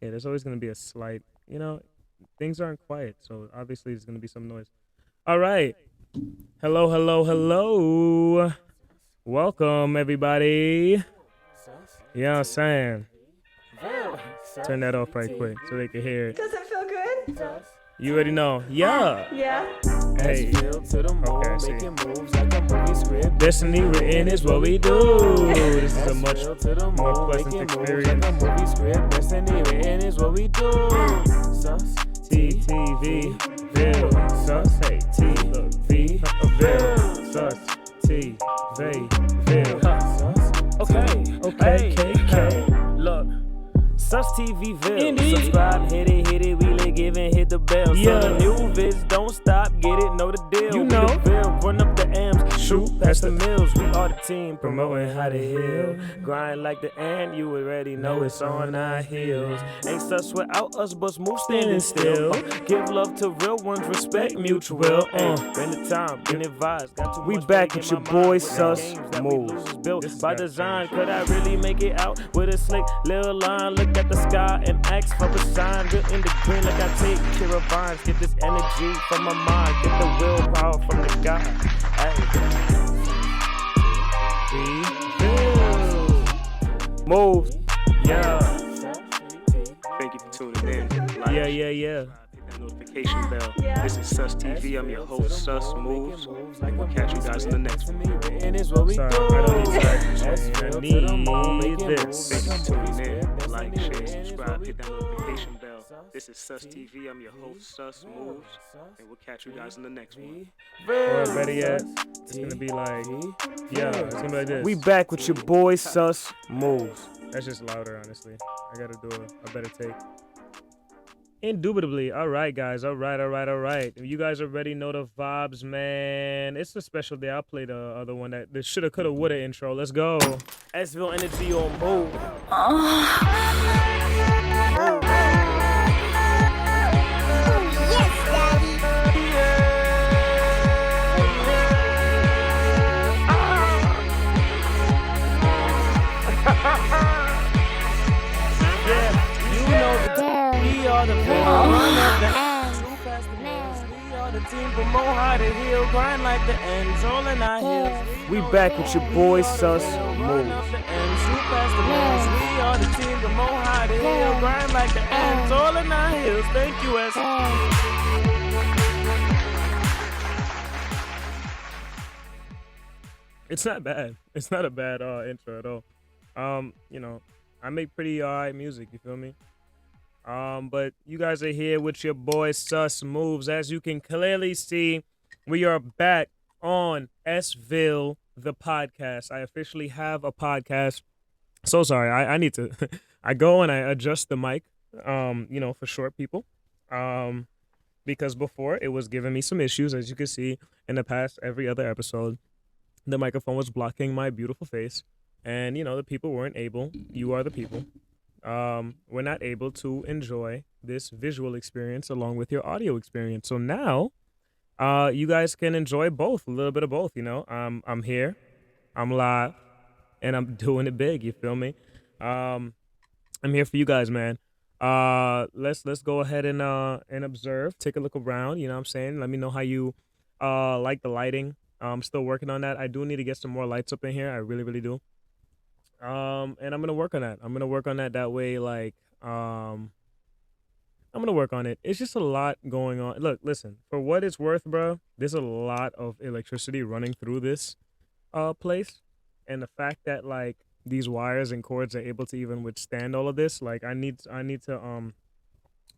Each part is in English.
Yeah, there's always gonna be a slight, things aren't quiet, so obviously there's gonna be some noise. All right. Hello, hello, hello. Welcome everybody. Yeah, I'm saying. Turn that off right quick so they can hear it. Does it feel good? You already know. Yeah. Yeah. Hey. S.Ville to the Okay, moon, see. making moves like a movie script. Destiny written is what we do. This is a much S.Ville to the more moon, pleasant making moves experience. like a movie script. Destiny written is what we do. Sus, TTV, Ville, sus, hey, T, look, V, Ville, sus, T, V, Ville. sus. Okay, Okay, KK. Look. Sustv, Indeed. subscribe, hit it, wheel it, give and hit the bell. Yeah. So the new vids don't stop, get it, know the deal. You We know. the Ville, run up the M's, Shoot shoot past past the- the mills. We are the team, Promoting promoting how to heal. Grind like the ant, you already know it's on our heels. Ain't sus without us, but smooth standing still. Give love to real ones, respect mutual. Been the time, been advised. Got too We much back faith with in your my boy, mind with the Sus games that we Moves. lose is built This has by gotta design. change. Could I really make it out with a slick little line? Look at the sky and ask for a sign. Written the green like I take care of vines. Get this energy from my mind. Get the willpower from the God. V, Ville. Move. Yeah. Thank you for tuning in. Like, Yeah. hit that notification bell. Yeah. This is Sustv. I'm your host, Susmoves. And we'll catch you guys in the next one. Sorry, I don't need directions. I need this. Thank you for tuning in. Like, share, subscribe, hit that notification bell. This is Sustv. I'm your host, Susmoves. And we'll catch you guys in the next one. Or better yet, it's gonna be like, yeah, it's gonna be like this. We back with your boy Sus Moves. That's just louder, honestly. I gotta do a better take. Indubitably. All right, guys. All right. You guys already know the vibes, man. It's a special day. I'll play the other one that the shoulda, coulda, woulda intro. Let's go. S.Ville energy on move. You know the we are the Ville, run up the true past the mills. We are the team, promote how to heal, grind like the ends, all in our heels. We back with your boy Sus Run Moves. up the ends, shoot past the mills. We are the team, promote how to heal, grind like the ends, all in our heels. Thank you, S. It's not bad. It's not a bad intro at all. I make pretty alright music, you feel me? But you guys are here with your boy Sus Moves. As you can clearly see, we are back on S.Ville, the podcast. I officially have a podcast. So sorry, I need to I go and I adjust the mic, for short people. Because before it was giving me some issues, as you can see in the past every other episode. The microphone was blocking my beautiful face. And, the people weren't able, you are the people, we're not able to enjoy this visual experience along with your audio experience. So now, you guys can enjoy both, a little bit of both, I'm here, I'm live, and I'm doing it big, you feel me? I'm here for you guys, man. Let's go ahead and observe, take a look around, you know what I'm saying? Let me know how you like the lighting. I'm still working on that. I do need to get some more lights up in here. I really, really do. And I'm gonna work on that. I'm gonna work on that. That way, I'm gonna work on it. It's just a lot going on. Look, listen. For what it's worth, bro, there's a lot of electricity running through this place, and the fact that these wires and cords are able to even withstand all of this, I need to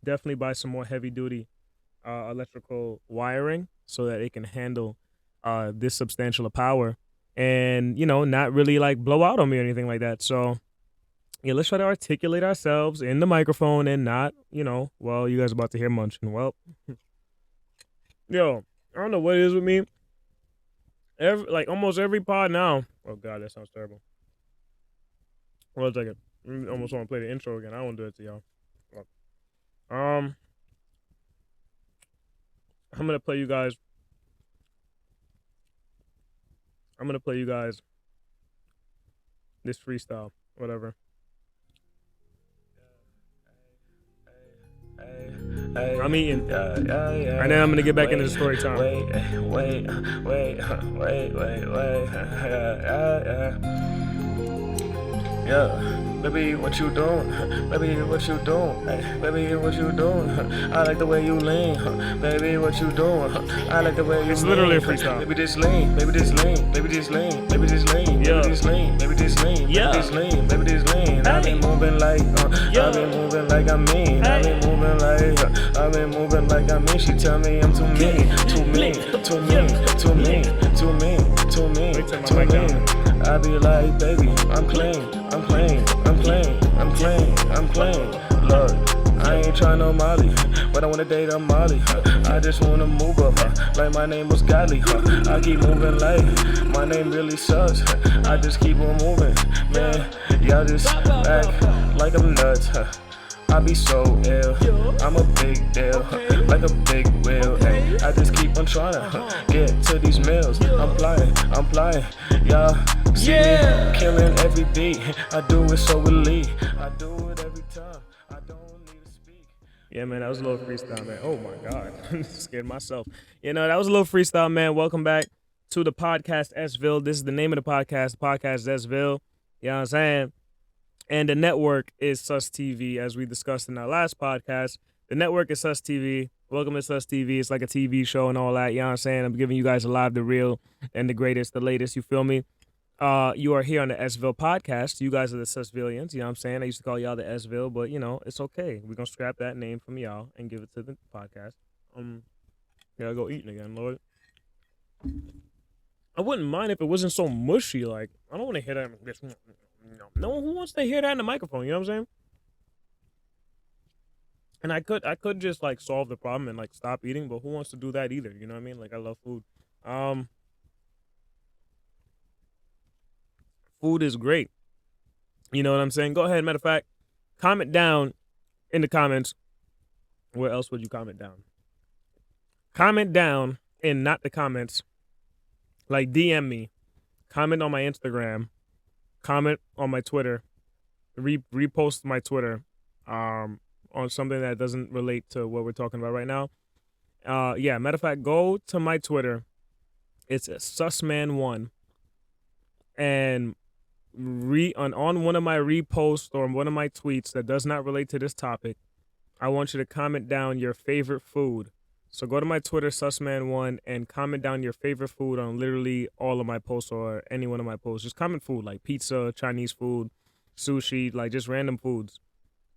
definitely buy some more heavy duty electrical wiring so that it can handle this substantial of power and not really blow out on me or anything like that. So yeah, let's try to articulate ourselves in the microphone and not you guys are about to hear munching. Well, yo, I don't know what it is with me. Almost every pod now. Oh god, that sounds terrible. Hold on a second. I almost want to play the intro again. I don't want to do it to y'all. I'm gonna play you guys. This freestyle, whatever. Hey, I'm eating. yeah, And then I'm gonna get back into the story time. Wait, yeah. Baby, what you doing? Baby, what you doing? Hey, baby, what you doing? I like the way you lean. Baby, what you doing? I like the way you It's lean. literally a freestyle. Baby, this lean. Baby, this lean. Baby, this lean. Baby, this lean. Yeah. Baby, this lean. Baby, this lean. Yeah. Baby, this lean. Baby, this lean. I've been moving like, Yeah. I've been moving like I mean. I've been moving like, I've been moving like I mean. She tell me I'm too mean, too mean, too mean, too mean, too mean, too mean, too mean. I be like, baby, I'm clean, I'm clean, I'm clean, I'm clean, I'm clean. Look, I ain't tryna no Molly, but I wanna date a Molly. I just wanna move up, like my name was Godly. I keep moving like my name really sucks. I just keep on moving, man. Y'all just act like I'm nuts. I be so ill, I'm a big deal, like a big wheel. Ay, I just keep on trying to get to these meals. I'm flying, y'all see me killing every beat. I do it so elite, I do it every time. I don't need to speak. Yeah, man, that was a little freestyle, man. Oh my God, I'm scared myself. You know, that was a little freestyle, man. Welcome back to the podcast S.Ville. This is the name of the podcast. The podcast is S.Ville. You know what I'm saying? And the network is Sustv, as we discussed in our last podcast. The network is Sustv. Welcome to Sustv. It's like a TV show and all that. You know what I'm saying? I'm giving you guys a live, the real, and the greatest, the latest. You feel me? You are here on the S.Ville podcast. You guys are the Susvillians. You know what I'm saying? I used to call y'all the S.Ville, but, you know, it's okay. We're going to scrap that name from y'all and give it to the podcast. Gotta go eating again, Lord. I wouldn't mind if it wasn't so mushy. Like, I don't want to hear that. No one who wants to hear that in the microphone, you know what I'm saying? And I could just like solve the problem and like stop eating, but who wants to do that either? You know what I mean? Like, I love food. Food is great. You know what I'm saying? Go ahead. Matter of fact, comment down in the comments. Where else would you comment down? Comment down in not the comments. Like, DM me. Comment on my Instagram. Comment on my Twitter. Repost my Twitter on something that doesn't relate to what we're talking about right now. Yeah, matter of fact, go to my Twitter. It's Susman1. And on one of my reposts or one of my tweets that does not relate to this topic, I want you to comment down your favorite food. So go to my Twitter, Susman1, and comment down your favorite food on literally all of my posts or any one of my posts. Just comment food like pizza, Chinese food, sushi, like just random foods.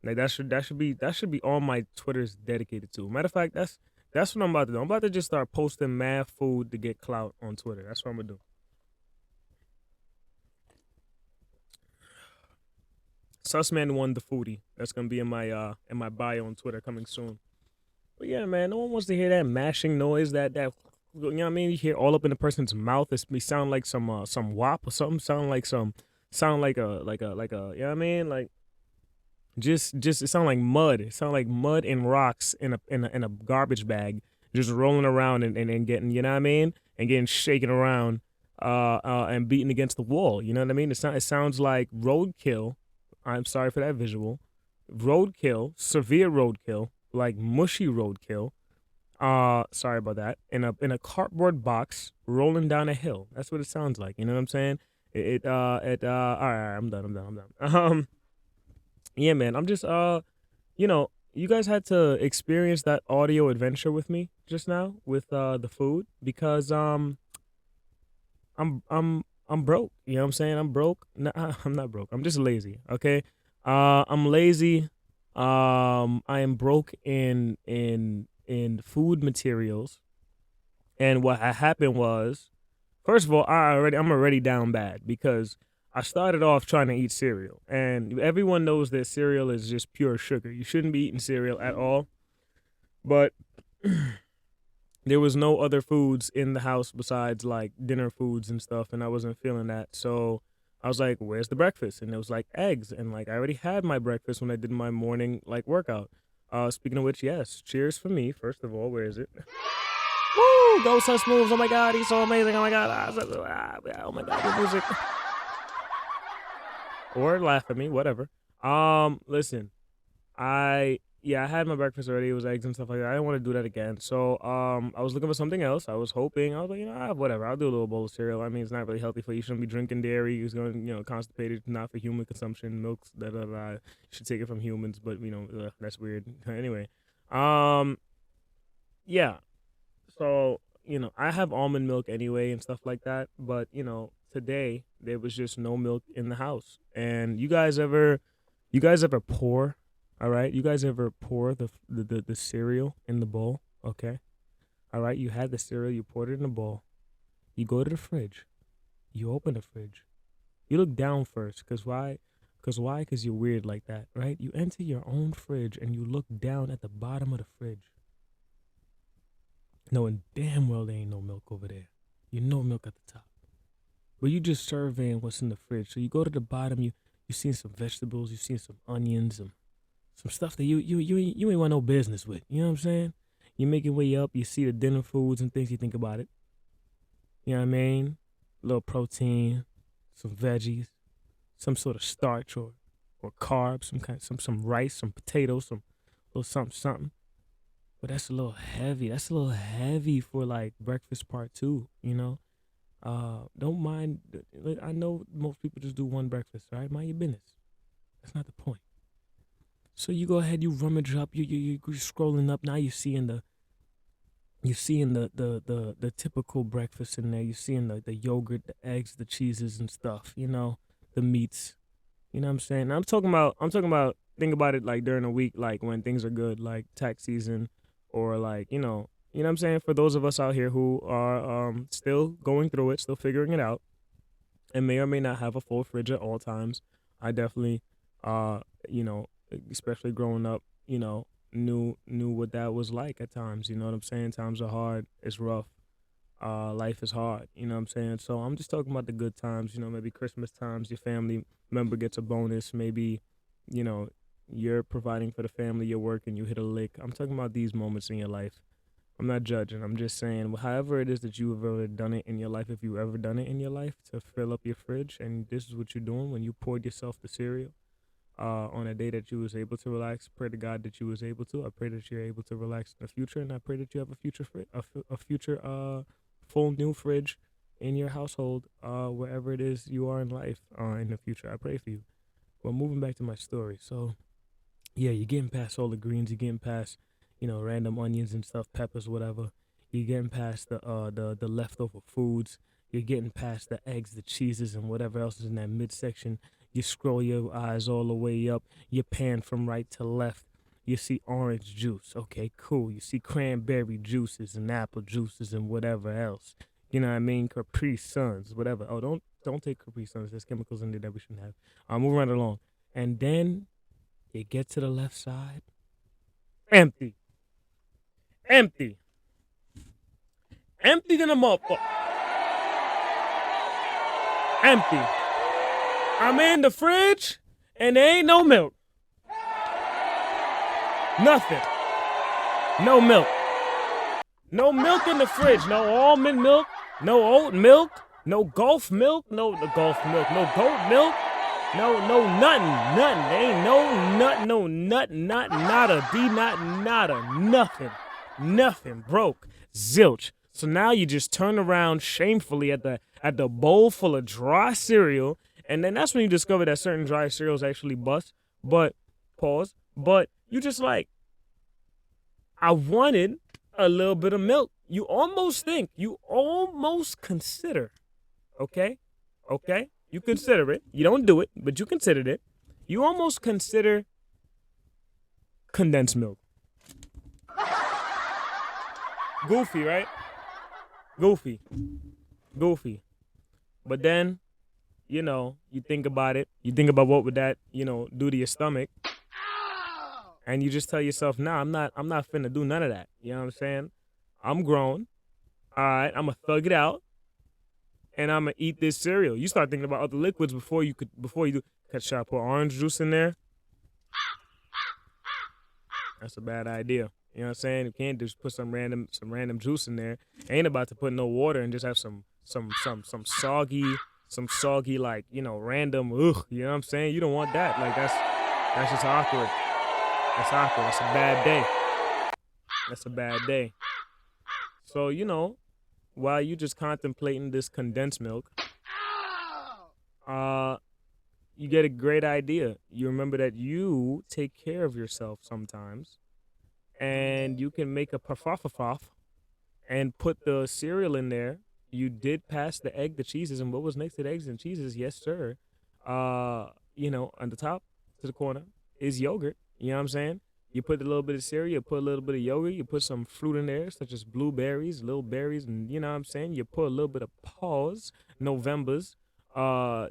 Like that should be all my Twitter's dedicated to. Matter of fact, that's what I'm about to do. I'm about to just start posting mad food to get clout on Twitter. That's what I'm gonna do. Susman1 the foodie. That's gonna be in my bio on Twitter coming soon. But yeah, man, no one wants to hear that mashing noise. That you know what I mean? You hear all up in the person's mouth. It sound like some wop or something. Sound like a you know what I mean? Like just it sound like mud. It sound like mud and rocks in a garbage bag, just rolling around and getting, you know what I mean? And getting shaken around and beaten against the wall. You know what I mean? It sounds like roadkill. I'm sorry for that visual. Roadkill, severe roadkill. Like mushy roadkill. Sorry about that. In a cardboard box rolling down a hill. That's what it sounds like. You know what I'm saying? All right, I'm done. Yeah, man. I'm just you know, you guys had to experience that audio adventure with me just now with the food because I'm broke. You know what I'm saying? I'm broke. No, I'm not broke. I'm just lazy. Okay. I'm lazy. I am broke in food materials, and what happened was, first of all, I'm already down bad because I started off trying to eat cereal, and everyone knows that cereal is just pure sugar. You shouldn't be eating cereal at all, but there was no other foods in the house besides like dinner foods and stuff, and I wasn't feeling that, so I was like, where's the breakfast? And it was like eggs. And like I already had my breakfast when I did my morning like workout. Speaking of which, yes, cheers for me. First of all, where is it? Woo! Go Susmoves. Oh my God, he's so amazing. Oh my God. Oh my God, good music. Or laugh at me, whatever. Listen, I yeah, I had my breakfast already. It was eggs and stuff like that. I didn't want to do that again. So I was looking for something else. I was hoping. I was like, whatever. I'll do a little bowl of cereal. I mean, it's not really healthy for you. You shouldn't be drinking dairy. It's going to, constipated. Not for human consumption. Milks. Da da da. You should take it from humans, but that's weird. Anyway, um, yeah. So I have almond milk anyway and stuff like that. But today there was just no milk in the house. And you guys ever pour? All right, you guys ever pour the cereal in the bowl? Okay, all right. You had the cereal, you poured it in the bowl. You go to the fridge. You open the fridge. You look down first, cause why? Cause why? Cause you're weird like that, right? You enter your own fridge and you look down at the bottom of the fridge, knowing damn well there ain't no milk over there. You know milk at the top, but you just surveying what's in the fridge. So you go to the bottom. You seen some vegetables. You seen some onions, some stuff that you ain't want no business with. You know what I'm saying? You make your way up. You see the dinner foods and things. You think about it. You know what I mean? A little protein, some veggies, some sort of starch or carbs, some rice, some potatoes, some little something something. But that's a little heavy. That's a little heavy for like breakfast part two. Don't mind. I know most people just do one breakfast. All right, mind your business. That's not the point. So you go ahead, you rummage up, you're scrolling up. Now you seeing the typical breakfast in there. You seeing the yogurt, the eggs, the cheeses and stuff. The meats. You know what I'm saying? I'm talking about. Think about it like during the week, like when things are good, like tax season, or like you know what I'm saying. For those of us out here who are still going through it, still figuring it out, and may or may not have a full fridge at all times. I definitely, you know, especially growing up, knew what that was like at times. You know what I'm saying? Times are hard. It's rough. Life is hard. You know what I'm saying? So I'm just talking about the good times. Maybe Christmas times, your family member gets a bonus. Maybe, you know, you're providing for the family, you're working, you hit a lick. I'm talking about these moments in your life. I'm not judging. I'm just saying, however it is that you have ever done it in your life, if you ever done it in your life to fill up your fridge, and this is what you're doing when you poured yourself the cereal on a day that you was able to relax. Pray to God that you was able to. I pray that you're able to relax in the future, and I pray that you have a future a future full new fridge in your household, wherever it is you are in life in the future. I pray for you. Well, moving back to my story. So, yeah, you're getting past all the greens. You're getting past, random onions and stuff, peppers, whatever. You're getting past the leftover foods. You're getting past the eggs, the cheeses, and whatever else is in that midsection. You scroll your eyes all the way up. You pan from right to left. You see orange juice. Okay, cool. You see cranberry juices and apple juices and whatever else. You know what I mean? Capri Suns, whatever. Oh, don't take Capri Suns. There's chemicals in there that we shouldn't have. Moving right along. And then you get to the left side. Empty. Empty. Empty than a motherfucker. Empty. I'm in the fridge and there ain't no milk. Nothing. No milk. No milk in the fridge. No almond milk. No oat milk. No Gulf milk. No goat milk. No nothing. There ain't no nada. Nothing. Nothing. Broke. Zilch. So now you just turn around shamefully at the bowl full of dry cereal, and then that's when you discover that certain dry cereals actually bust. But you just like, I wanted a little bit of milk. You almost consider, okay? You consider it. You don't do it, but you considered it. You almost consider condensed milk. Goofy, right? Goofy. But then, you think about it. You think about what would that, do to your stomach. And you just tell yourself, nah, I'm not finna do none of that. You know what I'm saying? I'm grown. All right, I'm gonna thug it out. And I'm gonna eat this cereal. You start thinking about other liquids before you do. Should I put orange juice in there? That's a bad idea. You know what I'm saying? You can't just put some random juice in there. Ain't about to put no water and just have some soggy like, random you know what I'm saying? You don't want that. Like that's just awkward. That's awkward. That's a bad day. That's a bad day. So, while you just contemplating this condensed milk, uh, you get a great idea. You remember that you take care of yourself sometimes, and you can make a puff and put the cereal in there. You did pass the egg, the cheeses, and what was next to the eggs and cheeses? Yes, sir. On the top to the corner is yogurt. You know what I'm saying? You put a little bit of cereal, you put a little bit of yogurt, you put some fruit in there, such as blueberries, little berries, and you know what I'm saying? You put a little bit of pause, November's,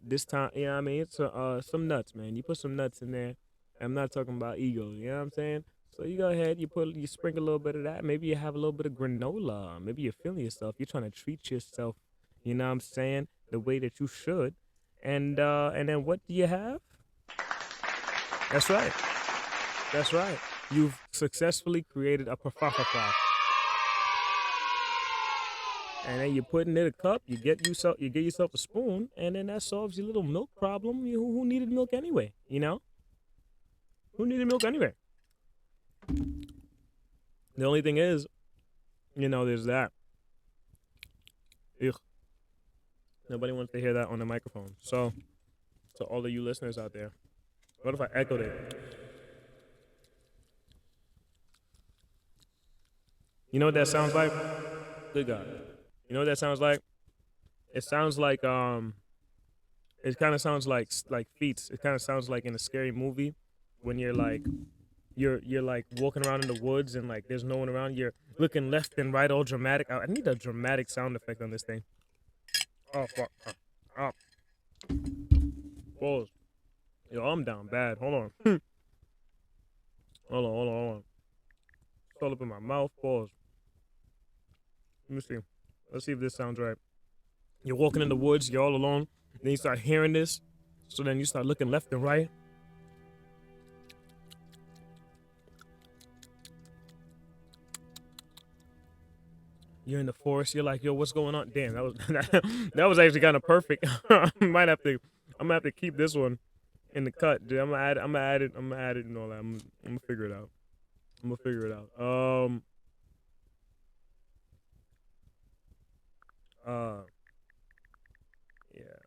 this time, you know what I mean? So, some nuts, man. You put some nuts in there. I'm not talking about Eagles, you know what I'm saying? So you go ahead, you sprinkle a little bit of that. Maybe you have a little bit of granola. Maybe you're feeling yourself. You're trying to treat yourself, you know what I'm saying, the way that you should. And then what do you have? That's right. That's right. You've successfully created a puff. And then you put in it a cup, you get yourself a spoon, and then that solves your little milk problem. Who needed milk anyway, you know? Who needed milk anyway? The only thing is, there's that. Ugh. Nobody wants to hear that on the microphone. So, to all of you listeners out there, what if I echoed it? You know what that sounds like? Good God. You know what that sounds like? It sounds like it kind of sounds like feats. It kind of sounds like in a scary movie when you're like you're like walking around in the woods and like there's no one around. You're looking left and right, all dramatic. I need a dramatic sound effect on this thing. Oh fuck. Oh. Pause. Yo, I'm down bad. Hold on. Hold on. It's all up in my mouth. Pause. Let me see. Let's see if this sounds right. You're walking in the woods, you're all alone, then you start hearing this, so then you start looking left and right. You're in the forest, you're like, yo, what's going on? Damn, that was actually kind of perfect. I'm gonna have to keep this one in the cut, dude. I'm gonna add it and all that. I'm gonna figure it out. Yeah.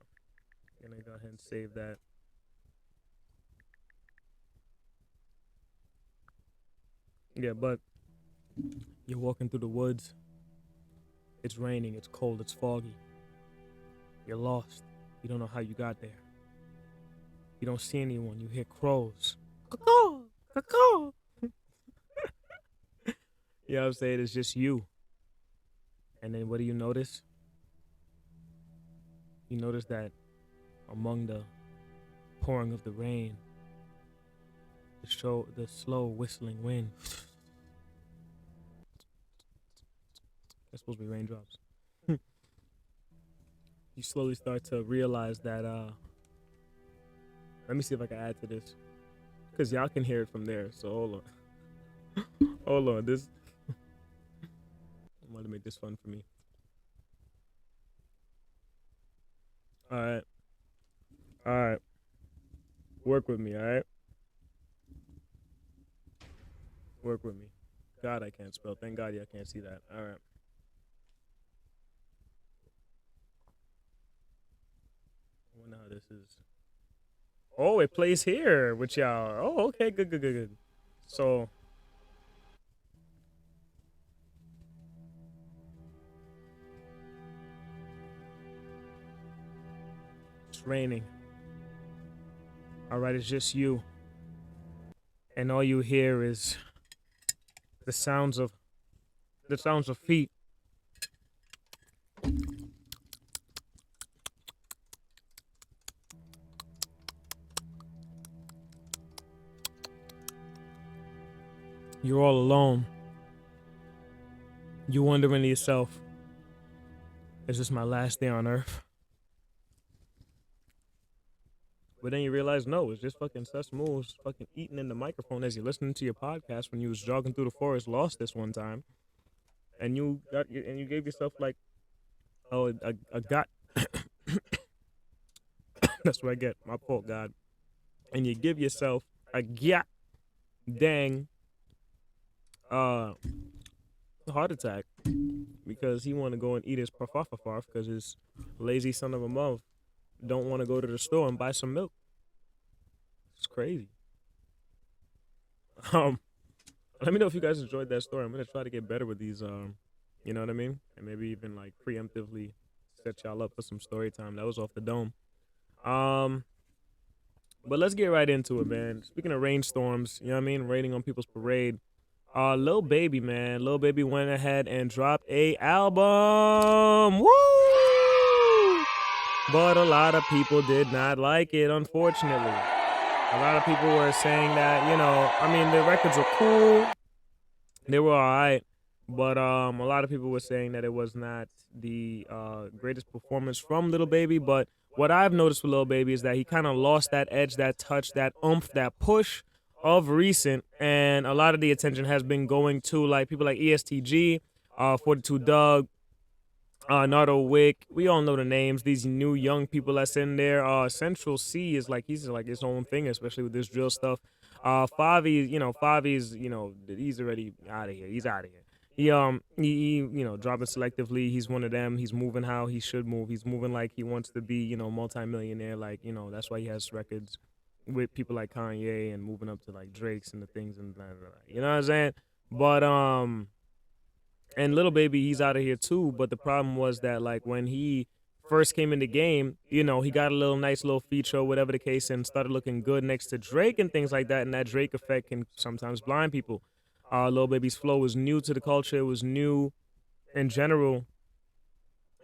Gonna go ahead and save that. Yeah, but you're walking through the woods. It's raining, it's cold, it's foggy. You're lost. You don't know how you got there. You don't see anyone. You hear crows. Caw, caw. You know what I'm saying? It's just you. And then what do you notice? You notice that among the pouring of the rain, the slow whistling wind. That's supposed to be raindrops. You slowly start to realize that, let me see if I can add to this. Because y'all can hear it from there, so hold on. Hold on, this, I'm going to make this fun for me. Alright. Work with me, alright? Work with me. God, I can't spell. Thank God y'all can't see that. Alright. I wonder how this is. Oh, it plays here with y'all. Oh, okay, good. So, it's raining. All right, it's just you. And all you hear is the sounds of feet. You're all alone. You're wondering to yourself, is this my last day on Earth? But then you realize, no, it's just fucking Susmoves fucking eating in the microphone as you're listening to your podcast when you was jogging through the forest, lost this one time, and you gave yourself like, a got. That's what I get. My fault, God. And you give yourself a got dang heart attack because he want to go and eat his parfafafarf because his lazy son of a mouth don't want to go to the store and buy some milk. It's crazy. Um, Let me know if you guys enjoyed that story. I'm gonna try to get better with these. You know what I mean, and maybe even like preemptively set y'all up for some story time. That was off the dome. Um, but let's get right into it, man. Speaking of rainstorms, you know what I mean, raining on people's parade. Lil Baby, man, Lil Baby went ahead and dropped a album. Woo! But a lot of people did not like it, unfortunately. A lot of people were saying that, you know, I mean, the records were cool, they were all right, but a lot of people were saying that it was not the greatest performance from Little Baby. But what I've noticed with Little Baby is that he kind of lost that edge, that touch, that oomph, that push of recent, and a lot of the attention has been going to like people like ESTG, 42 Doug, Nardo Wick. We all know the names. These new young people that's in there. Central C is like he's like his own thing, especially with this drill stuff. Favi, Favi's, he's already out of here. He's out of here. He dropping selectively. He's one of them. He's moving how he should move. He's moving like he wants to be, multimillionaire. Like, that's why he has records with people like Kanye and moving up to like Drake's and the things and blah, blah, blah. You know what I'm saying? But and Little Baby, he's out of here too. But the problem was that like when he first came in the game, he got a little nice little feature, or whatever the case, and started looking good next to Drake and things like that. And that Drake effect can sometimes blind people. Little Baby's flow was new to the culture. It was new in general,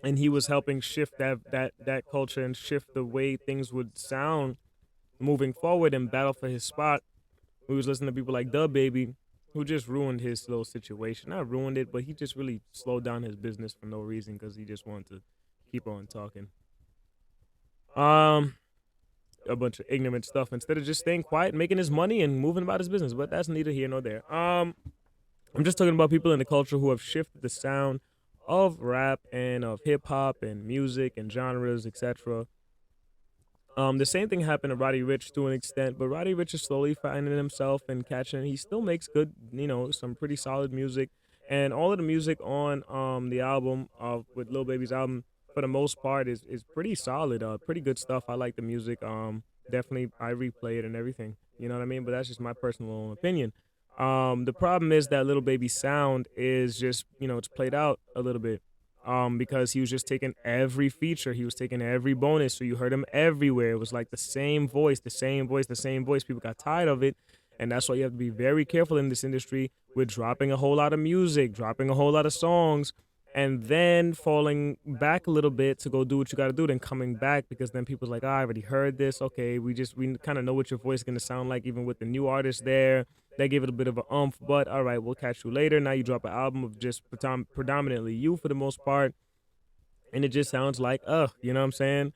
and he was helping shift that culture and shift the way things would sound moving forward and battle for his spot. We was listening to people like Dub Baby, who just ruined his little situation. Not ruined it, but he just really slowed down his business for no reason because he just wanted to keep on talking. A bunch of ignorant stuff instead of just staying quiet, making his money, and moving about his business. But that's neither here nor there. I'm just talking about people in the culture who have shifted the sound of rap and of hip hop and music and genres, etc. The same thing happened to Roddy Ricch to an extent, but Roddy Ricch is slowly finding himself and catching. He still makes good, some pretty solid music, and all of the music on the album with Lil Baby's album for the most part is pretty solid. Pretty good stuff. I like the music. Definitely I replay it and everything. You know what I mean? But that's just my personal opinion. The problem is that Lil Baby's sound is just it's played out a little bit because he was just taking every feature. He was taking every bonus. So you heard him everywhere. It was like the same voice, the same voice, the same voice. People got tired of it. And that's why you have to be very careful in this industry with dropping a whole lot of music, dropping a whole lot of songs, and then falling back a little bit to go do what you got to do, then coming back because then people's like, I already heard this. Okay, we kind of know what your voice is going to sound like, even with the new artists there. They gave it a bit of a umph, but all right, we'll catch you later. Now you drop an album of just predominantly you for the most part, and it just sounds like, you know what I'm saying?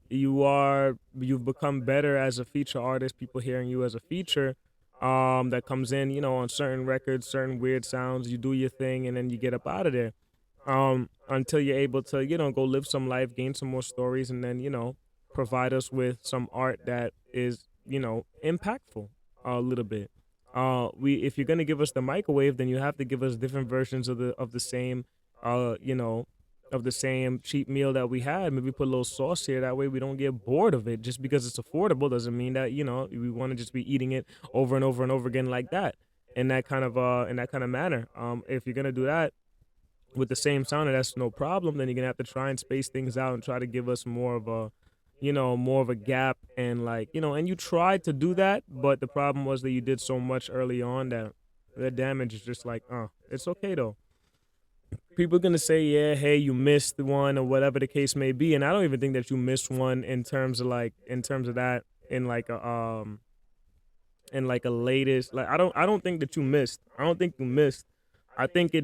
You've become better as a feature artist. People hearing you as a feature, that comes in, on certain records, certain weird sounds. You do your thing, and then you get up out of there. Until you're able to, go live some life, gain some more stories, and then, provide us with some art that is, impactful a little bit. If you're gonna give us the microwave, then you have to give us different versions of the same, of the same cheap meal that we had. Maybe put a little sauce here. That way we don't get bored of it. Just because it's affordable doesn't mean that we want to just be eating it over and over and over again like that. In that kind of manner. If you're gonna do that with the same sound, and that's no problem, then you're gonna have to try and space things out and try to give us more of a more of a gap, and and you tried to do that, but the problem was that you did so much early on that the damage is just like, it's okay though. People are gonna say, yeah, hey, you missed one or whatever the case may be, and I don't even think that you missed one in terms of that in like a latest, like I don't think that you missed. I don't think you missed. I think it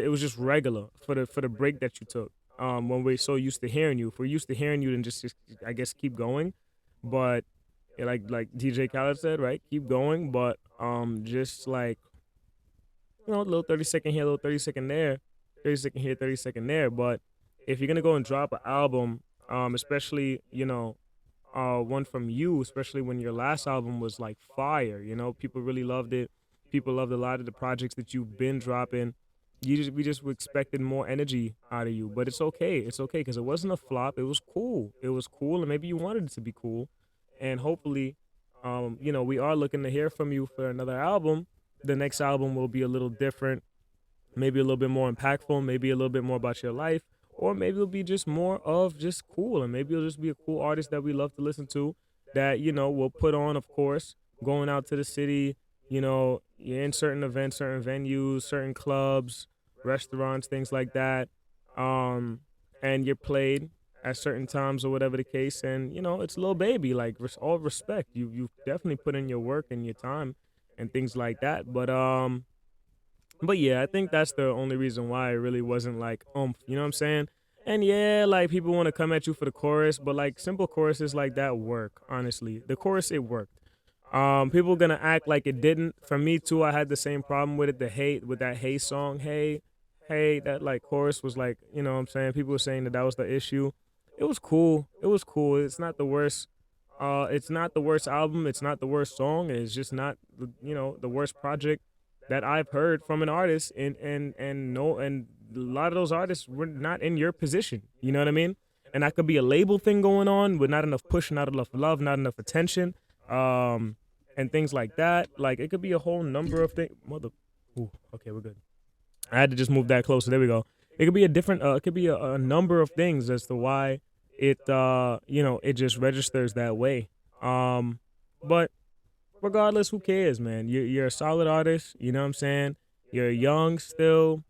was just regular for the break that you took. When we're so used to hearing you. If we're used to hearing you, then just I guess keep going. But like DJ Khaled said, right? Keep going. But just like a little 30-second here, a little 30-second there, 30-second here, 30-second there. But if you're gonna go and drop an album, especially one from you, especially when your last album was like fire. You know, people really loved it. People loved a lot of the projects that you've been dropping. We just expected more energy out of you, but it's okay. It's okay because it wasn't a flop. It was cool. It was cool, and maybe you wanted it to be cool, and hopefully, we are looking to hear from you for another album. The next album will be a little different, maybe a little bit more impactful, maybe a little bit more about your life, or maybe it'll be just more of just cool, and maybe it'll just be a cool artist that we love to listen to that we'll put on, of course, going out to the city. You're in certain events, certain venues, certain clubs, restaurants, things like that, and you're played at certain times or whatever the case, and it's Lil Baby. Like, all respect, you've definitely put in your work and your time and things like that, but yeah, I think that's the only reason why it really wasn't like you know what I'm saying? And yeah, like people want to come at you for the chorus, but like simple choruses like that work, honestly. The chorus, it worked. People gonna act like it didn't. For me too, I had the same problem with it, the hate with that Hey song, hey, hey, that like chorus was like, you know what I'm saying? People were saying that was the issue. It was cool. It was cool. It's not the worst. It's not the worst album. It's not the worst song. It's just not, the worst project that I've heard from an artist, and no, and a lot of those artists were not in your position. You know what I mean? And that could be a label thing going on with not enough push, not enough love, not enough attention, and things like that. Like it could be a whole number of things. Ooh, okay, we're good. I had to just move that closer. There we go. It could be a different. It could be a number of things as to why it just registers that way. But regardless, who cares, man? You're a solid artist. You know what I'm saying? You're young still,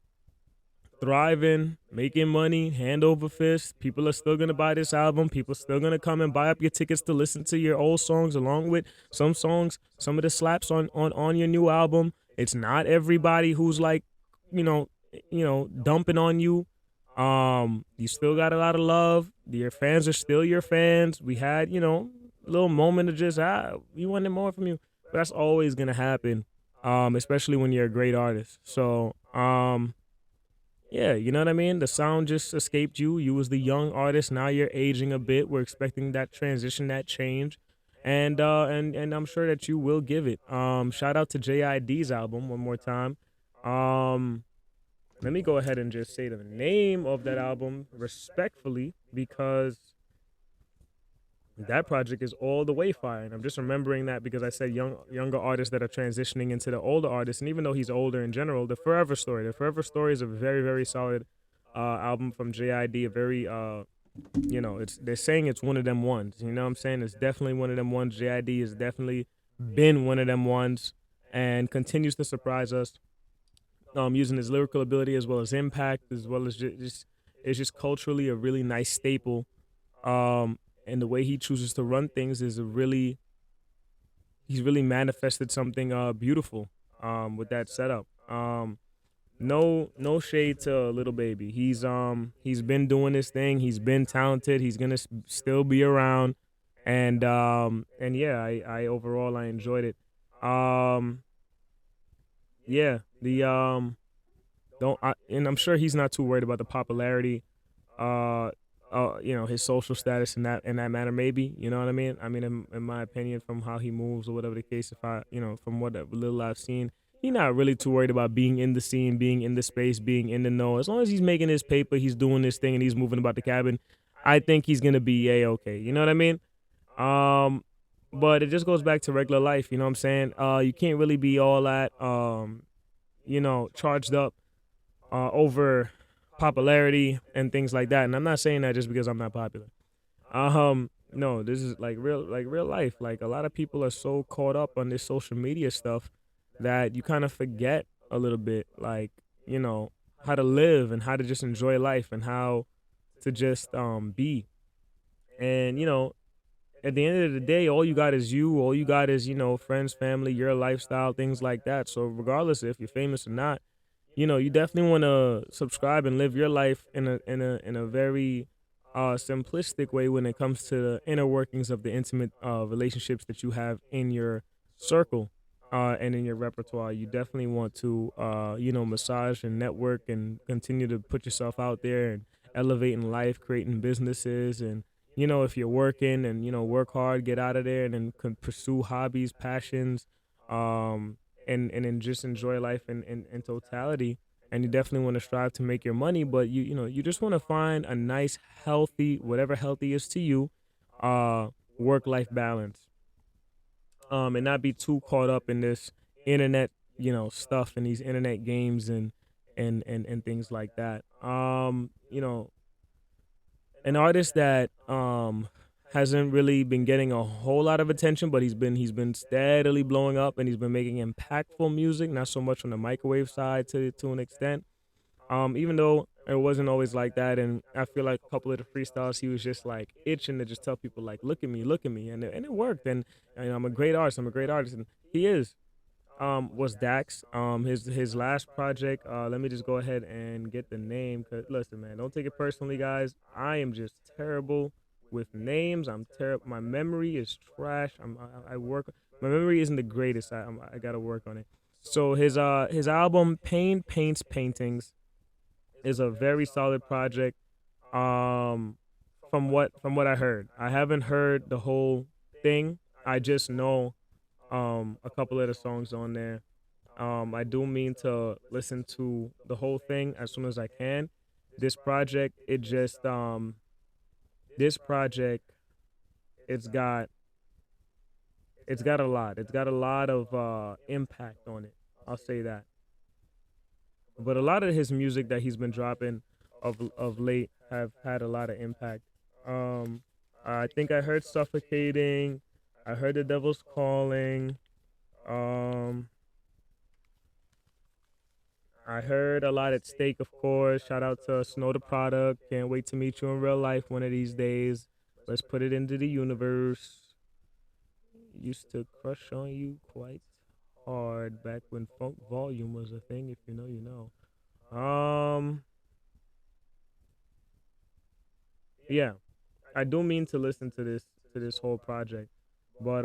thriving, making money, hand over fist. People are still gonna buy this album. People still gonna come and buy up your tickets to listen to your old songs along with some songs, some of the slaps on your new album. It's not everybody who's like, dumping on you. You still got a lot of love. Your fans are still your fans. We had, a little moment of just we wanted more from you. But that's always gonna happen. Especially when you're a great artist. So, yeah, you know what I mean? The sound just escaped you. You was the young artist. Now you're aging a bit. We're expecting that transition, that change. And I'm sure that you will give it. Shout out to JID's album one more time. Let me go ahead and just say the name of that album respectfully, because that project is all the way fire. And I'm just remembering that because I said younger artists that are transitioning into the older artists. And even though he's older in general, The Forever Story is a very, very solid album from JID. A very, they're saying it's one of them ones. You know what I'm saying? It's definitely one of them ones. JID has definitely been one of them ones and continues to surprise us, using his lyrical ability as well as impact, as well as just it's just culturally a really nice staple. And the way he chooses to run things is he's really manifested something beautiful with that setup. No shade to Little Baby. He's been doing this thing. He's been talented. He's gonna still be around, and yeah, I overall I enjoyed it. Yeah, the don't I, and I'm sure he's not too worried about the popularity, uh his social status in that manner, maybe, you know what I mean? I mean, in my opinion, from how he moves or whatever the case, if I, from what little I've seen, he's not really too worried about being in the scene, being in the space, being in the know. As long as he's making his paper, he's doing this thing, and he's moving about the cabin, I think he's gonna be okay. You know what I mean? But it just goes back to regular life. You know what I'm saying? You can't really be all that charged up over popularity and things like that. And I'm not saying that just because I'm not popular. No, this is like real life. Like, a lot of people are so caught up on this social media stuff that you kind of forget a little bit, like, how to live and how to just enjoy life and how to just be. And at the end of the day, all you got is you. All you got is, friends, family, your lifestyle, things like that. So regardless if you're famous or not, you definitely want to subscribe and live your life in a very simplistic way when it comes to the inner workings of the intimate relationships that you have in your circle and in your repertoire. You definitely want to massage and network and continue to put yourself out there and elevate in life, creating businesses and if you're working and work hard, get out of there, and then can pursue hobbies, passions, um, and then just enjoy life in totality. And you definitely want to strive to make your money, but you just want to find a nice, healthy, whatever healthy is to you, uh, work life balance. And not be too caught up in this internet, stuff and these internet games and things like that. An artist that hasn't really been getting a whole lot of attention, but he's been steadily blowing up, and he's been making impactful music, not so much on the microwave side to an extent. Even though it wasn't always like that, and I feel like a couple of the freestyles he was just like itching to just tell people like, look at me, and it worked. And I'm a great artist. I'm a great artist, and he is. Was Dax. His last project. Let me just go ahead and get the name. Cause listen, man, don't take it personally, guys. I am just terrible with names. I'm terrible. My memory is trash. I work. My memory isn't the greatest. I gotta work on it. So his album Pain Paints Paintings is a very solid project. Um, from what I heard, I haven't heard the whole thing. I just know a couple of the songs on there. I do mean to listen to the whole thing as soon as I can. This project, this project, it's got it's got a lot. It's got a lot of impact on it. I'll say that. But a lot of his music that he's been dropping of late have had a lot of impact. Um, I think I heard "Suffocating." I heard "The Devil's Calling." Um, I heard a lot at stake, of course. Shout out to Snow the Product. Can't wait to meet you in real life one of these days. Let's put it into the universe. Used to crush on you quite hard back when funk volume was a thing. If you know, you know. Yeah, I do mean to listen to this whole project, but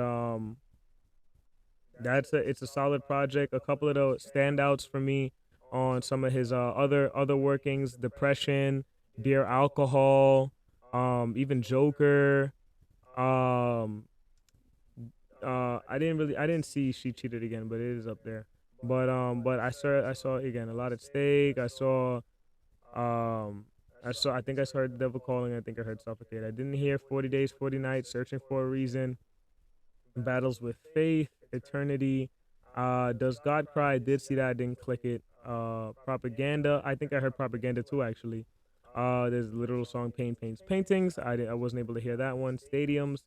it's a solid project. A couple of the standouts for me on some of his other workings: Depression, Beer Alcohol, even Joker. Um, I didn't see She Cheated Again, but it is up there. But I saw again a lot at stake. Um I think I heard Devil Calling. I think I heard Suffocate. I didn't hear 40 Days, 40 Nights, Searching for a Reason, Battles with Faith, Eternity. Does God Cry? I did see that. I didn't click it. Propaganda. I think I heard Propaganda too, actually. There's a literal song Pain Paints Paintings. I wasn't able to hear that one. Stadiums.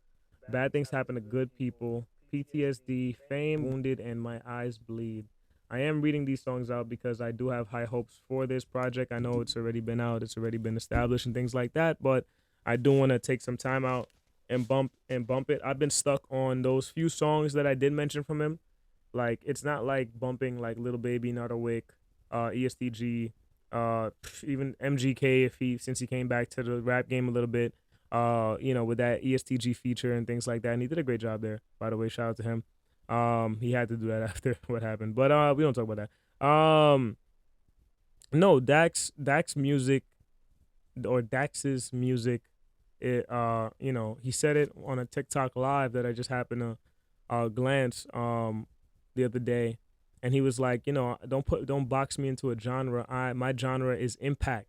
Bad Things Happen to Good People. PTSD. Fame. Wounded and My Eyes Bleed. I am reading these songs out because I do have high hopes for this project. I know it's already been out, it's already been established and things like that, but I do want to take some time out and bump it. I've been stuck on those few songs that I did mention from him. Like it's not like bumping like Little Baby, Not Awake, ESTG, even MGK if he since he came back to the rap game a little bit. With that ESTG feature and things like that, and he did a great job there. By the way, shout out to him. He had to do that after what happened, but we don't talk about that. No, Dax music or Dax's music. He said it on a TikTok live that I just happened to glance the other day, and he was like, don't box me into a genre. My genre is impact.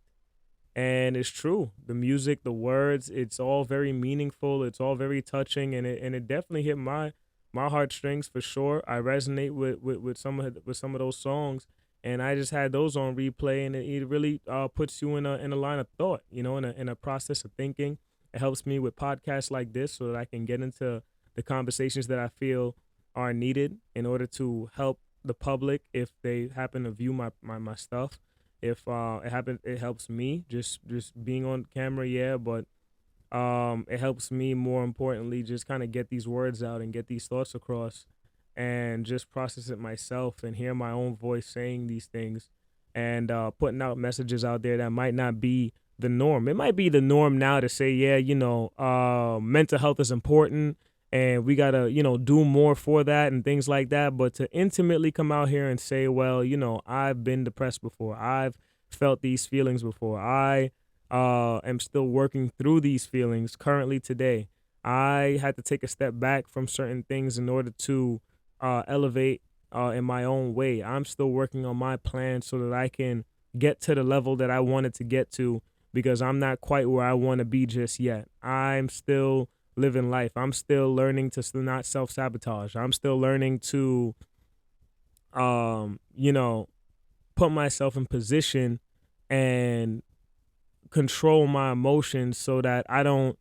And it's true. The music, the words, it's all very meaningful. It's all very touching, and it definitely hit my heartstrings for sure. I resonate with some of those songs, and I just had those on replay, and it really puts you in a line of thought, in a process of thinking. It helps me with podcasts like this so that I can get into the conversations that I feel are needed in order to help the public if they happen to view my stuff. If it helps me just being on camera, yeah, but it helps me more importantly just kind of get these words out and get these thoughts across and just process it myself and hear my own voice saying these things and putting out messages out there that might not be the norm. It might be the norm now to say, yeah, mental health is important and we gotta, do more for that and things like that. But to intimately come out here and say, well, I've been depressed before. I've felt these feelings before. I am still working through these feelings currently today. I had to take a step back from certain things in order to elevate in my own way. I'm still working on my plan so that I can get to the level that I wanted to get to, because I'm not quite where I want to be just yet. I'm still living life. I'm still learning to still not self sabotage. I'm still learning to, you know, put myself in position and control my emotions so that I don't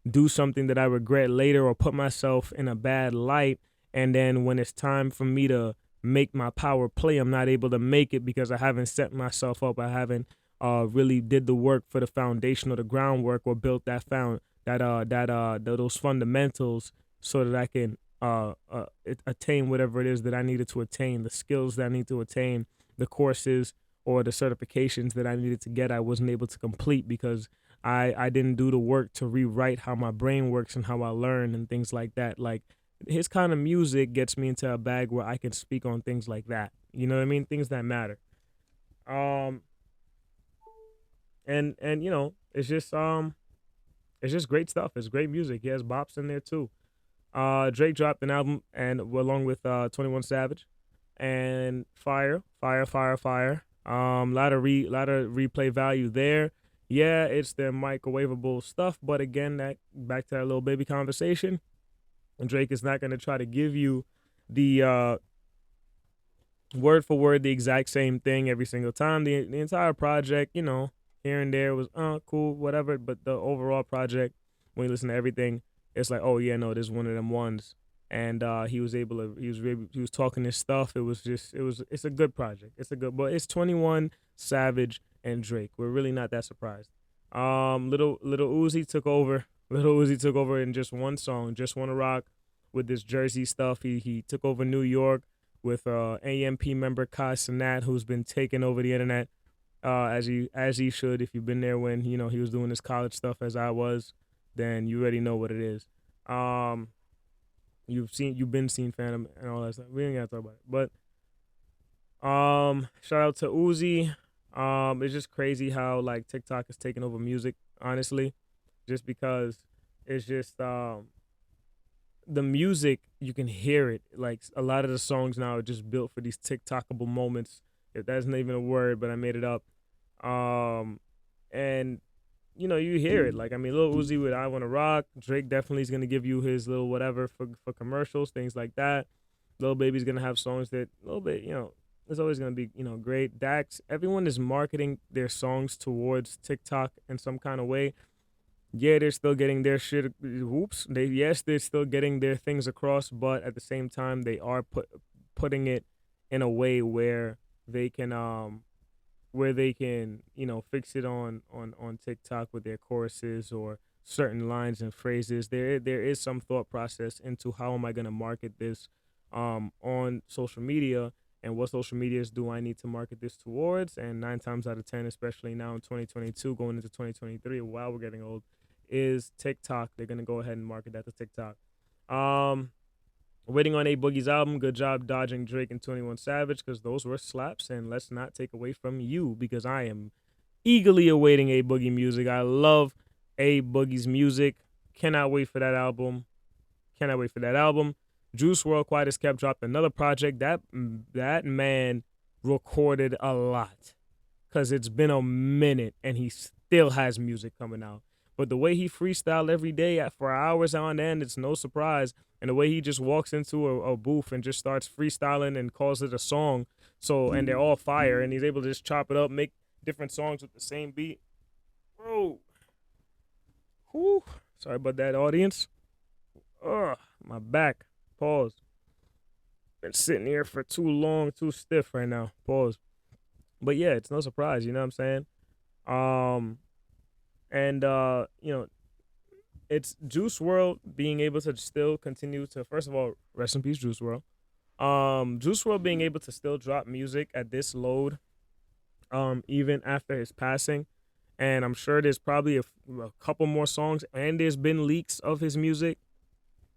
do something that I regret later or put myself in a bad light. And then when it's time for me to make my power play, I'm not able to make it because I haven't set myself up. I haven't really did the work for the foundation or the groundwork, or built those fundamentals so that I can attain whatever it is that I needed to attain, the skills that I need to attain, the courses or the certifications that I needed to get. I wasn't able to complete because I didn't do the work to rewrite how my brain works and how I learn and things like that. Like, his kind of music gets me into a bag where I can speak on things like that. You know what I mean? Things that matter. Um and it's just great stuff. It's great music. He has bops in there too. Drake dropped an album and along with 21 Savage, and fire. Lot of replay value there. Yeah, it's their microwavable stuff, but again, that back to that little baby conversation. And Drake is not gonna try to give you the word for word the exact same thing every single time. The entire project, here and there was cool, whatever. But the overall project, when you listen to everything, it's like, oh yeah, no, this is one of them ones. And he was talking his stuff. It's a good project. But it's 21 Savage and Drake. We're really not that surprised. Little Uzi took over. Little Uzi took over in just one song, Just Wanna Rock, with this Jersey stuff. He took over New York with AMP member Kai Cenat, who's been taking over the internet, as he should. If you've been there when he was doing his college stuff as I was, then you already know what it is. You've been seeing Phantom and all that stuff. We ain't gotta talk about it. But shout out to Uzi. It's just crazy how like TikTok is taking over music, honestly, just because it's just the music, you can hear it. Like, a lot of the songs now are just built for these TikTokable moments. If that's not even a word, but I made it up. And you hear it. Like, I mean, Lil Uzi with I Wanna Rock. Drake definitely is gonna give you his little whatever for commercials, things like that. Lil Baby's gonna have songs that a little bit, it's always gonna be, great. Dax, everyone is marketing their songs towards TikTok in some kind of way. Yeah, they're still getting their shit. They're still getting their things across, but at the same time, they are putting it in a way where they can fix it on TikTok with their choruses or certain lines and phrases. There is some thought process into how am I gonna market this on social media, and what social medias do I need to market this towards. And 9 times out of 10, especially now in 2022 going into 2023, while we're getting old, is TikTok. They're gonna go ahead and market that to TikTok. Waiting on A Boogie's album. Good job dodging Drake and 21 Savage, because those were slaps. And let's not take away from you, because I am eagerly awaiting A Boogie music. I love A Boogie's music. Cannot wait for that album. Juice WRLD, Quiet as Kept, dropped another project. That man recorded a lot, because it's been a minute and he still has music coming out. But the way he freestyled every day for hours on end, it's no surprise. And the way he just walks into a booth and just starts freestyling and calls it a song. And they're all fire, and he's able to just chop it up, make different songs with the same beat. Bro. Whew. Sorry about that, audience. Ugh, my back. Pause. Been sitting here for too long, too stiff right now. Pause. But yeah, it's no surprise, you know what I'm saying? It's Juice WRLD being able to still continue to, first of all, rest in peace, Juice WRLD. Juice WRLD being able to still drop music at this load, even after his passing. And I'm sure there's probably a couple more songs, and there's been leaks of his music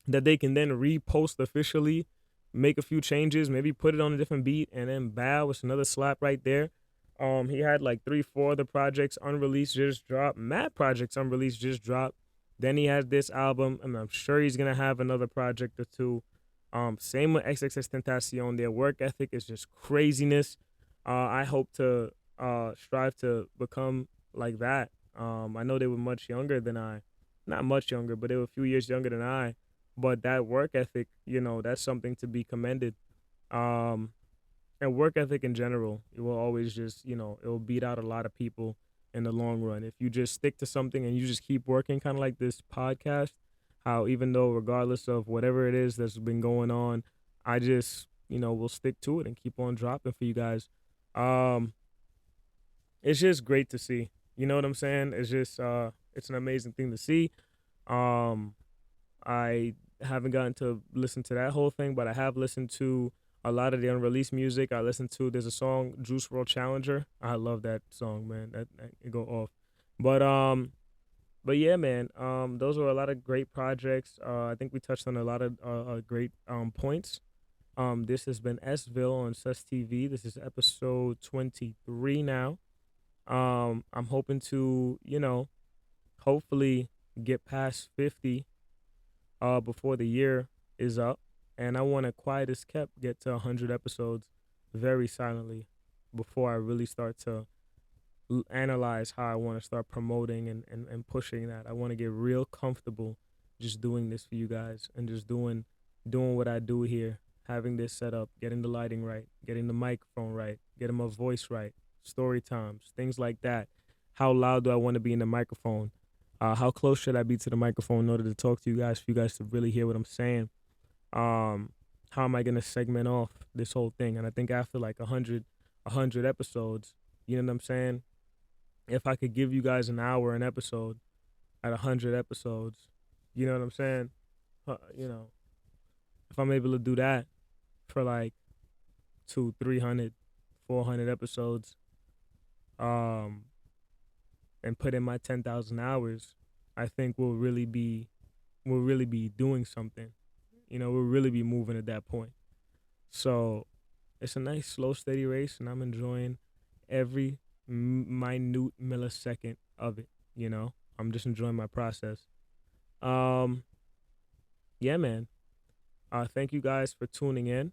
that they can then repost officially, make a few changes, maybe put it on a different beat, and then bow, it's another slap right there. He had like 3, 4 other projects unreleased just dropped. Mad projects unreleased just dropped. Then he has this album, and I'm sure he's gonna have another project or two. Same with XXXTentacion. Their work ethic is just craziness. I hope to strive to become like that. I know they were much younger than I, not much younger, but they were a few years younger than I. But that work ethic, that's something to be commended. Um, and work ethic in general, it will always just, it will beat out a lot of people in the long run. If you just stick to something and you just keep working, kind of like this podcast, how even though regardless of whatever it is that's been going on, I just, will stick to it and keep on dropping for you guys. Um, it's just great to see. You know what I'm saying? It's just, it's an amazing thing to see. Um, I haven't gotten to listen to that whole thing, but I have listened to a lot of the unreleased music. I listened to There's a song Juice World Challenger. I love that song, man. That it go off. But yeah, man. Those were a lot of great projects. I think we touched on a lot of great points. This has been S.Ville on Sustv. This is episode 23 now. I'm hoping to, hopefully get past 50 before the year is up. And I want to, quiet as kept, get to 100 episodes very silently before I really start to analyze how I want to start promoting and pushing that. I want to get real comfortable just doing this for you guys and just doing what I do here, having this set up, getting the lighting right, getting the microphone right, getting my voice right, story times, things like that. How loud do I want to be in the microphone? How close should I be to the microphone in order to talk to you guys, for you guys to really hear what I'm saying? How am I gonna segment off this whole thing? And I think after like 100 episodes, you know what I'm saying? If I could give you guys an hour an episode at 100 episodes, you know what I'm saying? If I'm able to do that for like 200, 300, 400 episodes, and put in my 10,000 hours, I think we'll really be doing something. We'll really be moving at that point. So it's a nice, slow, steady race, and I'm enjoying every minute millisecond of it. I'm just enjoying my process. Yeah, man. Thank you guys for tuning in.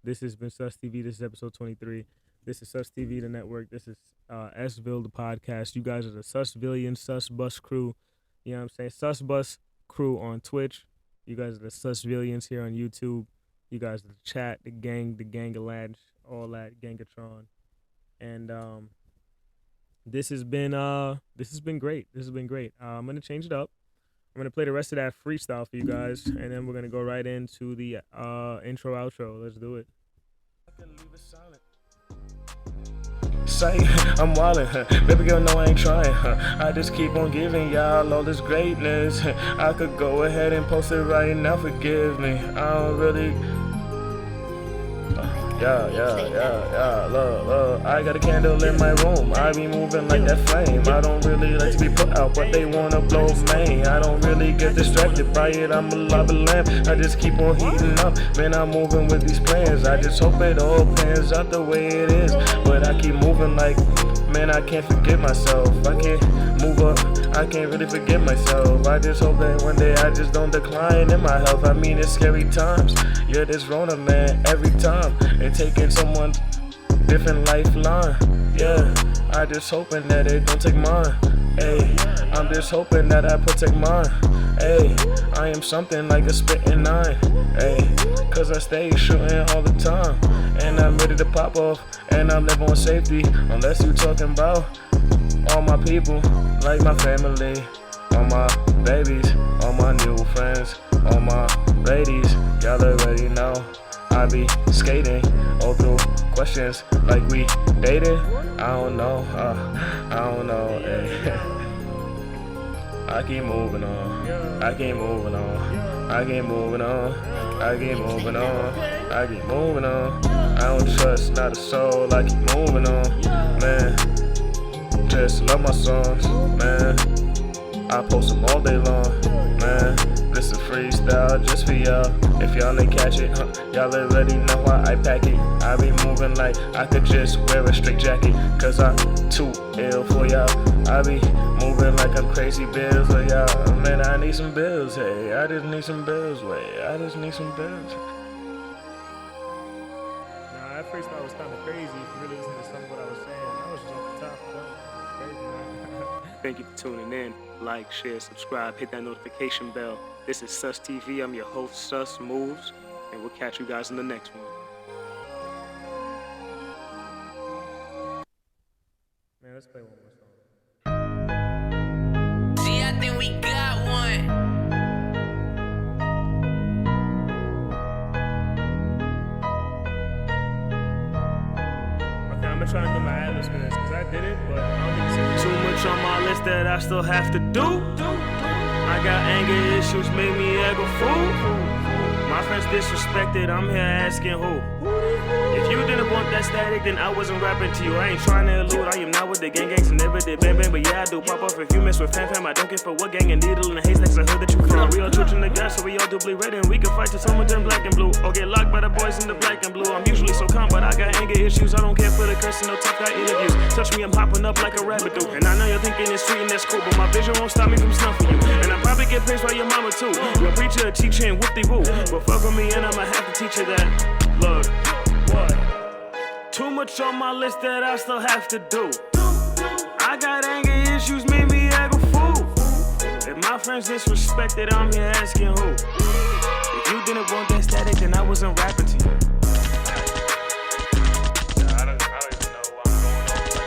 This has been Sustv. This is episode 23. This is Sustv, the network. This is S.Ville, the podcast. You guys are the Susvillian Sus Bus crew. You know what I'm saying? Sus Bus crew on Twitch. You guys are the Susvillians here on YouTube. You guys are the chat, the gang, the Gangalange, all that, Gangatron. And this has been great. This has been great. I'm gonna change it up. I'm gonna play the rest of that freestyle for you guys, and then we're gonna go right into the intro outro. Let's do it. I can leave it silent. Say, I'm wildin', baby girl, no, I ain't trying, I just keep on giving y'all all this greatness. I could go ahead and post it right now, forgive me. I don't really. Look, I got a candle in my room, I be moving like that flame. I don't really like to be put out, but they wanna blow main. I don't really get distracted by it, I'm a lava lamp. I just keep on heating up, man, I'm moving with these plans. I just hope it all pans out the way it is. But I keep moving like, man, I can't forget myself. I can't move up, I can't really forget myself. I just hope that one day I just don't decline in my health. I mean, it's scary times, yeah, this Rona, man, every time they taking someone different lifeline. Yeah, I just hoping that they don't take mine. Hey, I'm just hoping that I protect mine. Hey, I am something like a spitting nine. Hey, cause I stay shooting all the time, and I'm ready to pop off, and I'm living on safety. Unless you talking about all my people, like my family, all my babies, all my new friends, all my ladies. Y'all already know I be skating all through questions like we dating. I don't know, hey. I keep moving on, I keep moving on, I keep moving on, I keep moving on, I keep moving on. I don't trust not a soul, I keep moving on, man. Just love my songs, man. I post them all day long, man. This is freestyle just for y'all. If y'all ain't catch it, y'all already know how I pack it. I be moving like I could just wear a straight jacket, cause I'm too ill for y'all. I be moving like I'm crazy bills for y'all. Man, I need some bills, hey. I just need some bills, wait. I just need some bills. Nah, that freestyle was kind of crazy. If you really listen to some of what I was saying, I was just off the top. Crazy, man. Thank you for tuning in. Like, share, subscribe, hit that notification bell. This is Sustv. I'm your host, Susmoves, and we'll catch you guys in the next one. Man, let's play one more song. See, I think we got one. Okay, I'm gonna try and do my ad-libs for this, because I did it, but I don't think it's Too much on my list that I still have to do. I got anger issues, made me act a fool. My friends disrespected, I'm here asking who. If you didn't want that static, then I wasn't rapping to you. I ain't trying to elude, I am not with the gangs and never did bang bang, but yeah, I do pop off if you mess with fam. I don't care for what gang and needle in the haystack's a hood that you from. We all children the gas, so we all doubly red, and we can fight till someone turn black and blue, or get locked by the boys in the black and blue. I'm usually so calm, but I got anger issues. I don't care for the cursing, no tough guy interviews. Touch me, I'm hopping up like a rabbit do. And I know you're thinking it's sweet and that's cool, but my vision won't stop me from snuffing you. And I probably get praised by your mama too. Your preacher, a teacher, and whoop-de-woo. But fuck with me and I'ma have to teach you that. Look, what? Too much on my list that I still have to do. I got anger issues, made me act a fool. If my friends disrespected, I'm here asking who. If you didn't want that static, then I wasn't rapping to you. I don't even know why I'm going on like this.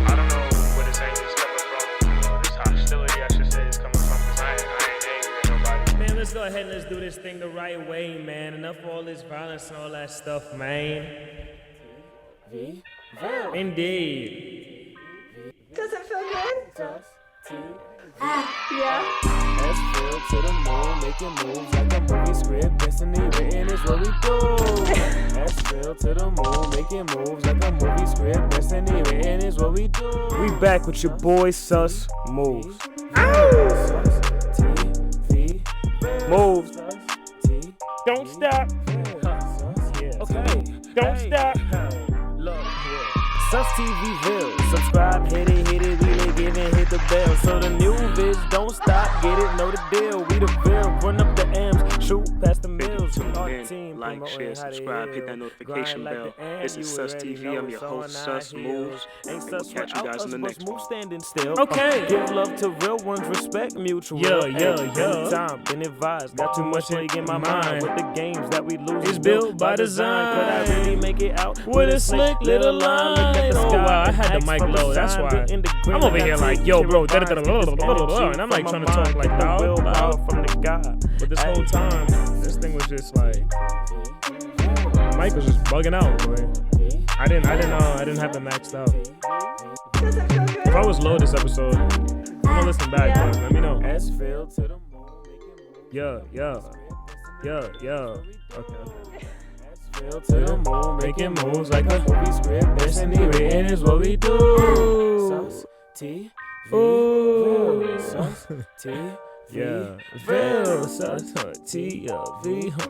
I don't know where this anger is coming from. This hostility, I should say, is coming from, because I ain't angry at nobody. Man, let's go ahead and let's do this thing the right way, man. Enough of all this violence and all that stuff, man. Indeed. Does it feel good? Yeah. S.Ville to the moon, making moves like a movie script. Destiny written is what we do. S.Ville to the moon, making moves like a movie script. Destiny written is what we do. We back with your boy Susmoves. Moves. Don't stop. Okay. Don't stop. Look here. Sustv. Subscribe, hit it, relay, give it, hit the bell. So the new vids don't stop, get it, know the deal. We the Ville, run up the M's, shoot past the mills. Tune in, like, share, subscribe, hit that notification bell. This is Sustv. I'm your host, Susmoves, and we'll catch you guys in the next one. Standing still. Okay. Give love to real ones, respect mutual. Yeah. Time, been advised, got too much plague in my mind. With the games that we lose, It's built by design. Could I really make it out With a slick little line. Oh wow, I had the mic low, that's why. I'm over here like, yo bro, and I'm like trying to talk like loud. From the God. But this whole time, this thing was just like, the mic was just bugging out, boy. I didn't have it maxed out. Does it feel good? If I was low this episode, I'm gonna listen back, Yeah. guys. Let me know. S.Ville to the moon, Yeah. Okay. S.Ville to the moon, Making moves like a movie script. Destiny written is what we do. Sustv. Yeah. Ville, Sustv, Ville,